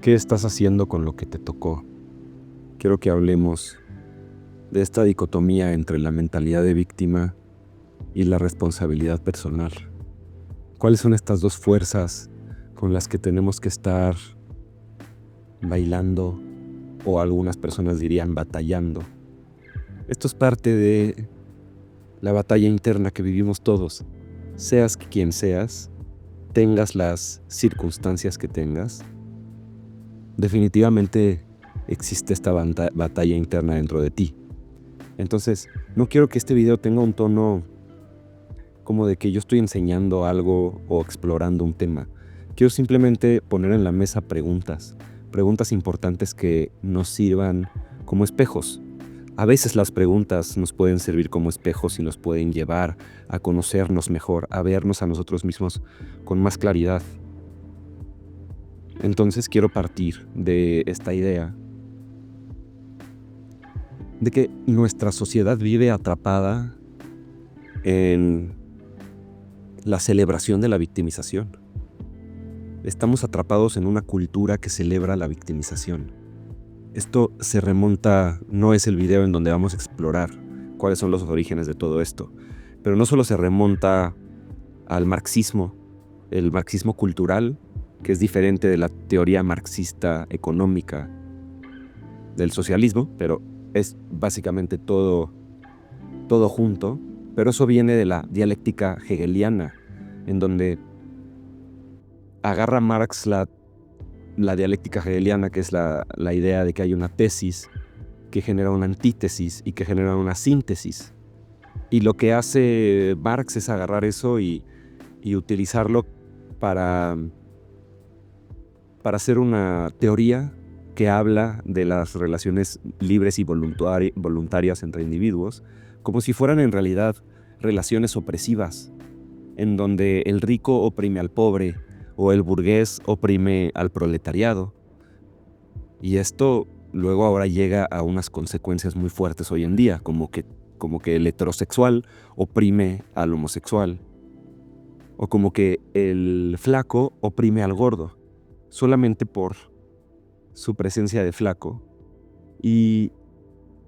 ¿Qué estás haciendo con lo que te tocó? Quiero que hablemos de esta dicotomía entre la mentalidad de víctima y la responsabilidad personal. ¿Cuáles son estas dos fuerzas con las que tenemos que estar bailando, o algunas personas dirían batallando? Esto es parte de la batalla interna que vivimos todos. Seas quien seas, tengas las circunstancias que tengas, definitivamente existe esta batalla interna dentro de ti. Entonces, no quiero que este video tenga un tono como de que yo estoy enseñando algo o explorando un tema. Quiero simplemente poner en la mesa preguntas importantes que nos sirvan como espejos. A veces las preguntas nos pueden servir como espejos y nos pueden llevar a conocernos mejor, a vernos a nosotros mismos con más claridad. Entonces quiero partir de esta idea de que nuestra sociedad vive atrapada en la celebración de la victimización. Estamos atrapados en una cultura que celebra la victimización. Esto se remonta, no es el video en donde vamos a explorar cuáles son los orígenes de todo esto, pero no solo se remonta al marxismo, el marxismo cultural, que es diferente de la teoría marxista económica del socialismo, pero es básicamente todo junto, pero eso viene de la dialéctica hegeliana, en donde agarra Marx la dialéctica hegeliana, que es la idea de que hay una tesis que genera una antítesis y que genera una síntesis. Y lo que hace Marx es agarrar eso y utilizarlo para hacer una teoría que habla de las relaciones libres y voluntarias entre individuos, como si fueran en realidad relaciones opresivas, en donde el rico oprime al pobre o el burgués oprime al proletariado. Y esto luego ahora llega a unas consecuencias muy fuertes hoy en día, como que el heterosexual oprime al homosexual, o como que el flaco oprime al gordo, solamente por su presencia de flaco. Y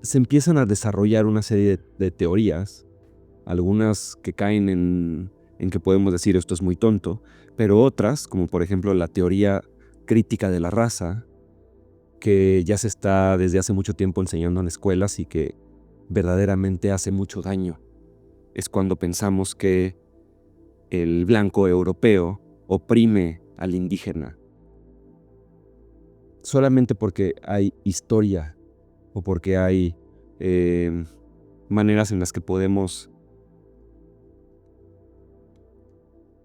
se empiezan a desarrollar una serie de teorías, algunas que caen en que podemos decir esto es muy tonto, pero otras, como por ejemplo la teoría crítica de la raza, que ya se está desde hace mucho tiempo enseñando en escuelas y que verdaderamente hace mucho daño. Es cuando pensamos que el blanco europeo oprime al indígena solamente porque hay historia o porque hay maneras en las que podemos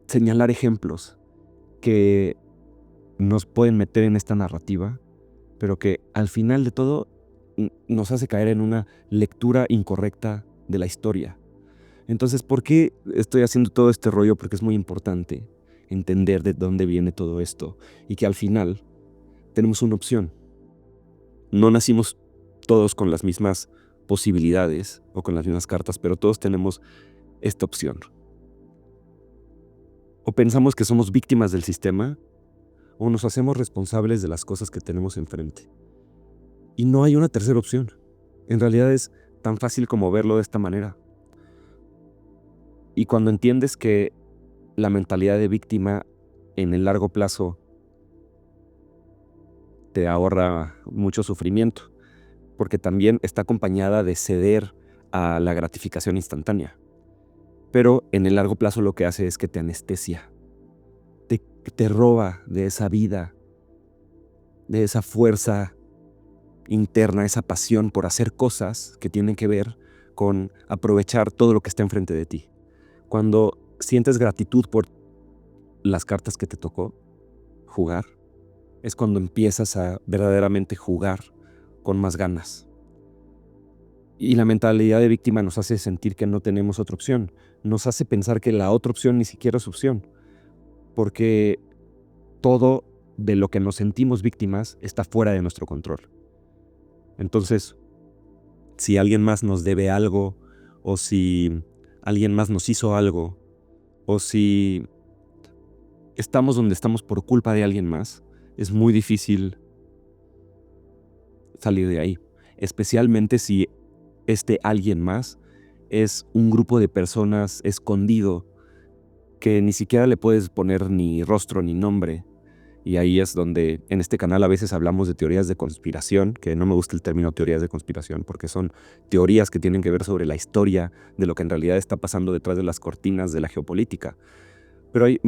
señalar ejemplos que nos pueden meter en esta narrativa, pero que al final de todo nos hace caer en una lectura incorrecta de la historia. Entonces, ¿por qué estoy haciendo todo este rollo? Porque es muy importante entender de dónde viene todo esto y que al final tenemos una opción. No nacimos todos con las mismas posibilidades o con las mismas cartas, pero todos tenemos esta opción. O pensamos que somos víctimas del sistema, o nos hacemos responsables de las cosas que tenemos enfrente. Y no hay una tercera opción. En realidad es tan fácil como verlo de esta manera. Y cuando entiendes que la mentalidad de víctima en el largo plazo te ahorra mucho sufrimiento, porque también está acompañada de ceder a la gratificación instantánea. Pero en el largo plazo lo que hace es que te anestesia, te roba de esa vida, de esa fuerza interna, esa pasión por hacer cosas que tienen que ver con aprovechar todo lo que está enfrente de ti. Cuando sientes gratitud por las cartas que te tocó jugar, es cuando empiezas a verdaderamente jugar con más ganas. Y la mentalidad de víctima nos hace sentir que no tenemos otra opción. Nos hace pensar que la otra opción ni siquiera es opción. Porque todo de lo que nos sentimos víctimas está fuera de nuestro control. Entonces, si alguien más nos debe algo, o si alguien más nos hizo algo, o si estamos donde estamos por culpa de alguien más, es muy difícil salir de ahí, especialmente si este alguien más es un grupo de personas escondido que ni siquiera le puedes poner ni rostro ni nombre. Y ahí es donde en este canal a veces hablamos de teorías de conspiración, que no me gusta el término teorías de conspiración, porque son teorías que tienen que ver sobre la historia de lo que en realidad está pasando detrás de las cortinas de la geopolítica. Pero hay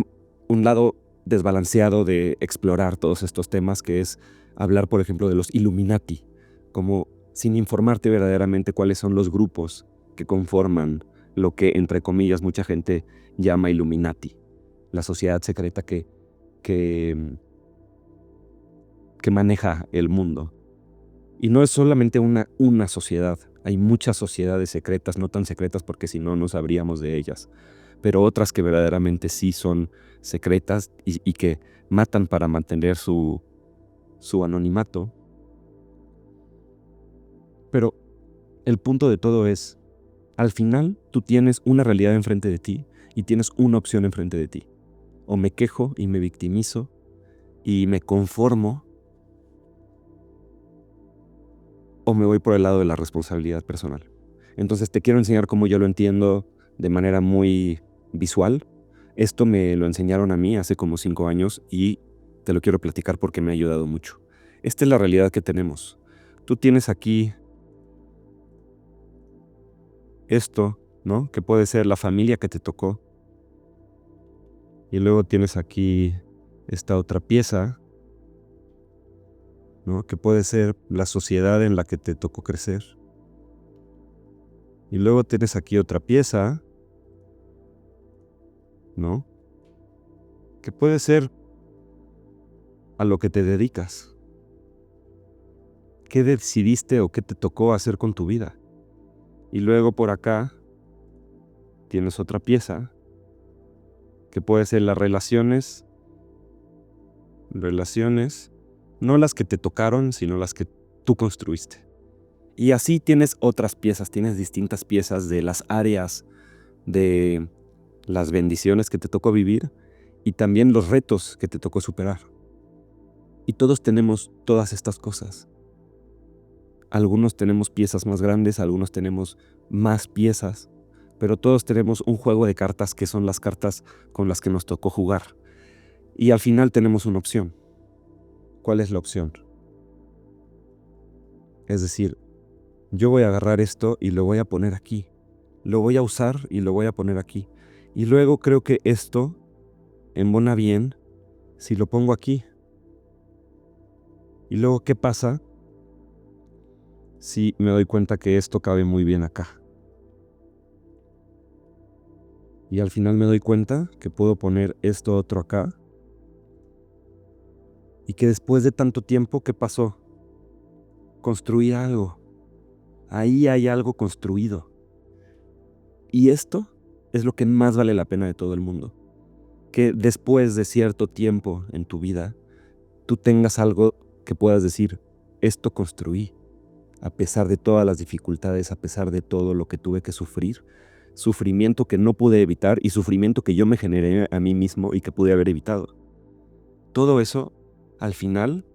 un lado desbalanceado de explorar todos estos temas, que es hablar, por ejemplo, de los Illuminati, como sin informarte verdaderamente cuáles son los grupos que conforman lo que, entre comillas, mucha gente llama Illuminati, la sociedad secreta que maneja el mundo. Y no es solamente una sociedad, hay muchas sociedades secretas, no tan secretas porque si no, no sabríamos de ellas, pero otras que verdaderamente sí son secretas y que matan para mantener su anonimato. Pero el punto de todo es, al final tú tienes una realidad enfrente de ti y tienes una opción enfrente de ti. O me quejo y me victimizo y me conformo, o me voy por el lado de la responsabilidad personal. Entonces te quiero enseñar cómo yo lo entiendo de manera muy visual. Esto me lo enseñaron a mí hace como 5 años y te lo quiero platicar porque me ha ayudado mucho. Esta es la realidad que tenemos. Tú tienes aquí esto, ¿no? Que puede ser la familia que te tocó. Y luego tienes aquí esta otra pieza, ¿no? Que puede ser la sociedad en la que te tocó crecer. Y luego tienes aquí otra pieza, ¿no? Que puede ser a lo que te dedicas. ¿Qué decidiste o qué te tocó hacer con tu vida? Y luego por acá tienes otra pieza, que puede ser las relaciones, no las que te tocaron, sino las que tú construiste. Y así tienes otras piezas, tienes distintas piezas de las áreas de las bendiciones que te tocó vivir y también los retos que te tocó superar. Y todos tenemos todas estas cosas. Algunos tenemos piezas más grandes, algunos tenemos más piezas, pero todos tenemos un juego de cartas que son las cartas con las que nos tocó jugar. Y al final tenemos una opción. ¿Cuál es la opción? Es decir, yo voy a agarrar esto y lo voy a poner aquí. Lo voy a usar y lo voy a poner aquí. Y luego creo que esto embona bien si lo pongo aquí. Y luego, ¿qué pasa si me doy cuenta que esto cabe muy bien acá? Y al final me doy cuenta que puedo poner esto otro acá. Y que después de tanto tiempo, ¿qué pasó? Construí algo. Ahí hay algo construido. Y esto es lo que más vale la pena de todo el mundo. Que después de cierto tiempo en tu vida, tú tengas algo que puedas decir, esto construí. A pesar de todas las dificultades, a pesar de todo lo que tuve que sufrir, sufrimiento que no pude evitar y sufrimiento que yo me generé a mí mismo y que pude haber evitado. Todo eso, al final,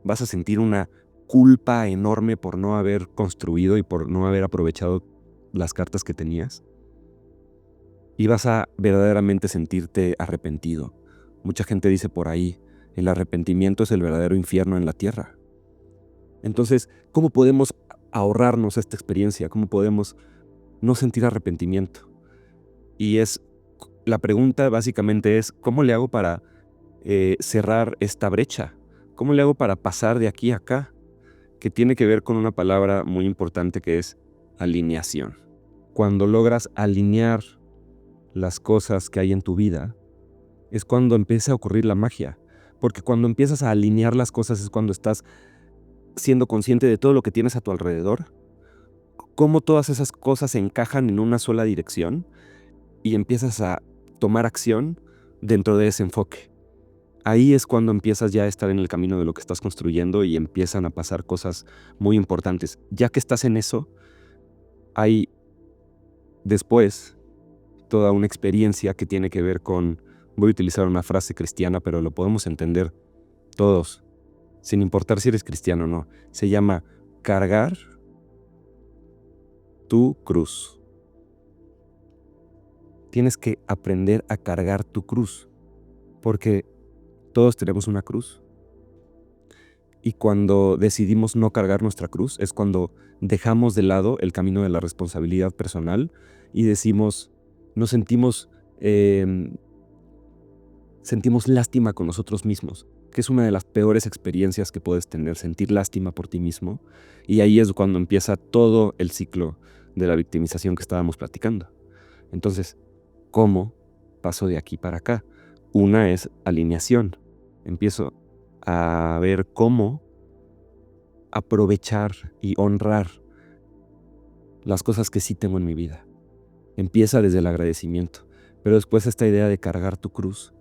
vas a sentir una culpa enorme por no haber construido y por no haber aprovechado las cartas que tenías. Y vas a verdaderamente sentirte arrepentido. Mucha gente dice por ahí, el arrepentimiento es el verdadero infierno en la tierra. Entonces, ¿cómo podemos ahorrarnos esta experiencia? ¿Cómo podemos no sentir arrepentimiento? Y la pregunta básicamente es, ¿cómo le hago para cerrar esta brecha? ¿Cómo le hago para pasar de aquí a acá? Que tiene que ver con una palabra muy importante que es alineación. Cuando logras alinear las cosas que hay en tu vida, es cuando empieza a ocurrir la magia. Porque cuando empiezas a alinear las cosas es cuando estás siendo consciente de todo lo que tienes a tu alrededor, cómo todas esas cosas se encajan en una sola dirección y empiezas a tomar acción dentro de ese enfoque. Ahí es cuando empiezas ya a estar en el camino de lo que estás construyendo y empiezan a pasar cosas muy importantes. Ya que estás en eso, hay después toda una experiencia que tiene que ver con, voy a utilizar una frase cristiana, pero lo podemos entender todos, sin importar si eres cristiano o no. Se llama cargar tu cruz. Tienes que aprender a cargar tu cruz, porque todos tenemos una cruz. Y cuando decidimos no cargar nuestra cruz es cuando dejamos de lado el camino de la responsabilidad personal y nos sentimos lástima con nosotros mismos, que es una de las peores experiencias que puedes tener, sentir lástima por ti mismo. Y ahí es cuando empieza todo el ciclo de la victimización que estábamos platicando. Entonces, ¿cómo paso de aquí para acá? Una es alineación. Empiezo a ver cómo aprovechar y honrar las cosas que sí tengo en mi vida. Empieza desde el agradecimiento, pero después esta idea de cargar tu cruz,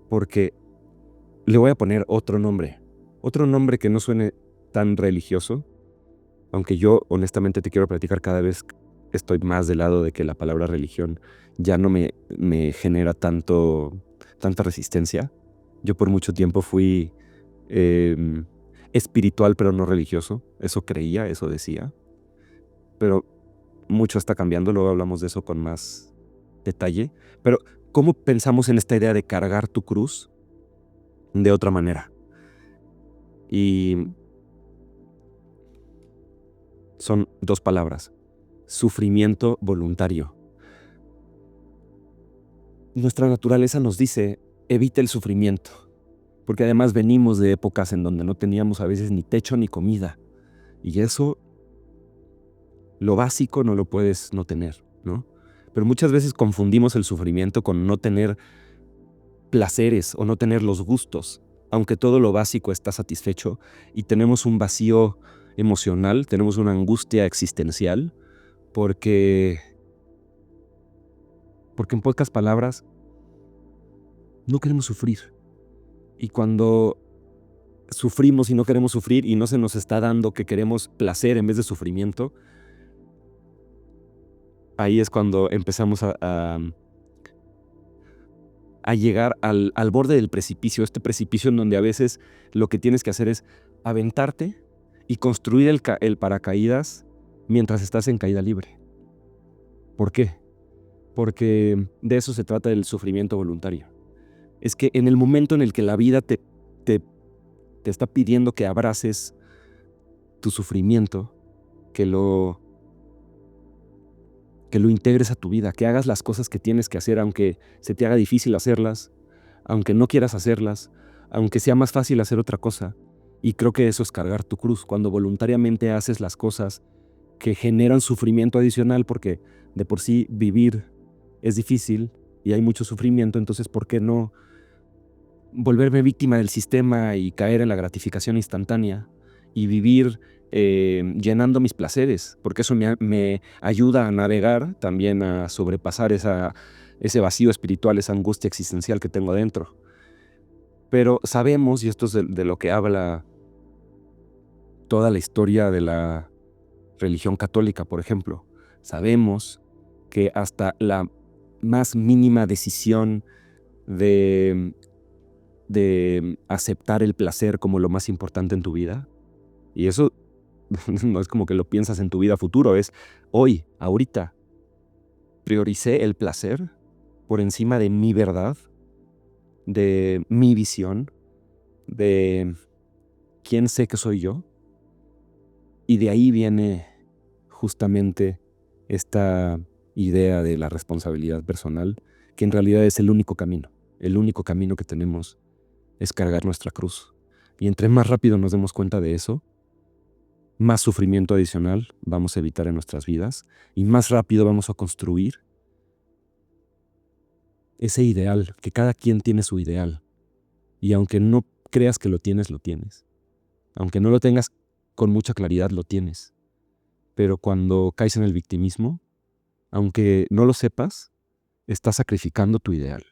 porque le voy a poner otro nombre que no suene tan religioso, aunque yo honestamente te quiero platicar, cada vez estoy más del lado de que la palabra religión ya no me genera tanta resistencia. Yo por mucho tiempo fui espiritual pero no religioso, eso creía, eso decía, pero mucho está cambiando, luego hablamos de eso con más detalle. Pero ¿cómo pensamos en esta idea de cargar tu cruz de otra manera? Y son dos palabras: sufrimiento voluntario. Nuestra naturaleza nos dice, evita el sufrimiento, porque además venimos de épocas en donde no teníamos a veces ni techo ni comida, y eso, lo básico no lo puedes no tener, ¿no? Pero muchas veces confundimos el sufrimiento con no tener placeres o no tener los gustos, aunque todo lo básico está satisfecho y tenemos un vacío emocional, tenemos una angustia existencial, porque en pocas palabras, no queremos sufrir. Y cuando sufrimos y no queremos sufrir y no se nos está dando que queremos placer en vez de sufrimiento, ahí es cuando empezamos a llegar al borde del precipicio, este precipicio en donde a veces lo que tienes que hacer es aventarte y construir el paracaídas mientras estás en caída libre. ¿Por qué? Porque de eso se trata el sufrimiento voluntario. Es que en el momento en el que la vida te está pidiendo que abraces tu sufrimiento, que lo integres a tu vida, que hagas las cosas que tienes que hacer, aunque se te haga difícil hacerlas, aunque no quieras hacerlas, aunque sea más fácil hacer otra cosa. Y creo que eso es cargar tu cruz, cuando voluntariamente haces las cosas que generan sufrimiento adicional, porque de por sí vivir es difícil y hay mucho sufrimiento. Entonces, ¿por qué no volverme víctima del sistema y caer en la gratificación instantánea y vivir llenando mis placeres? Porque eso me ayuda a navegar, también a sobrepasar ese vacío espiritual, esa angustia existencial que tengo adentro. Pero sabemos, y esto es de lo que habla toda la historia de la religión católica, por ejemplo, sabemos que hasta la más mínima decisión de aceptar el placer como lo más importante en tu vida, y eso no es como que lo piensas en tu vida futuro, es hoy, ahorita. Prioricé el placer por encima de mi verdad, de mi visión, de quién sé que soy yo. Y de ahí viene justamente esta idea de la responsabilidad personal, que en realidad es el único camino. El único camino que tenemos es cargar nuestra cruz. Y entre más rápido nos demos cuenta de eso, más sufrimiento adicional vamos a evitar en nuestras vidas y más rápido vamos a construir ese ideal, que cada quien tiene su ideal. Y aunque no creas que lo tienes, lo tienes. Aunque no lo tengas con mucha claridad, lo tienes. Pero cuando caes en el victimismo, aunque no lo sepas, estás sacrificando tu ideal.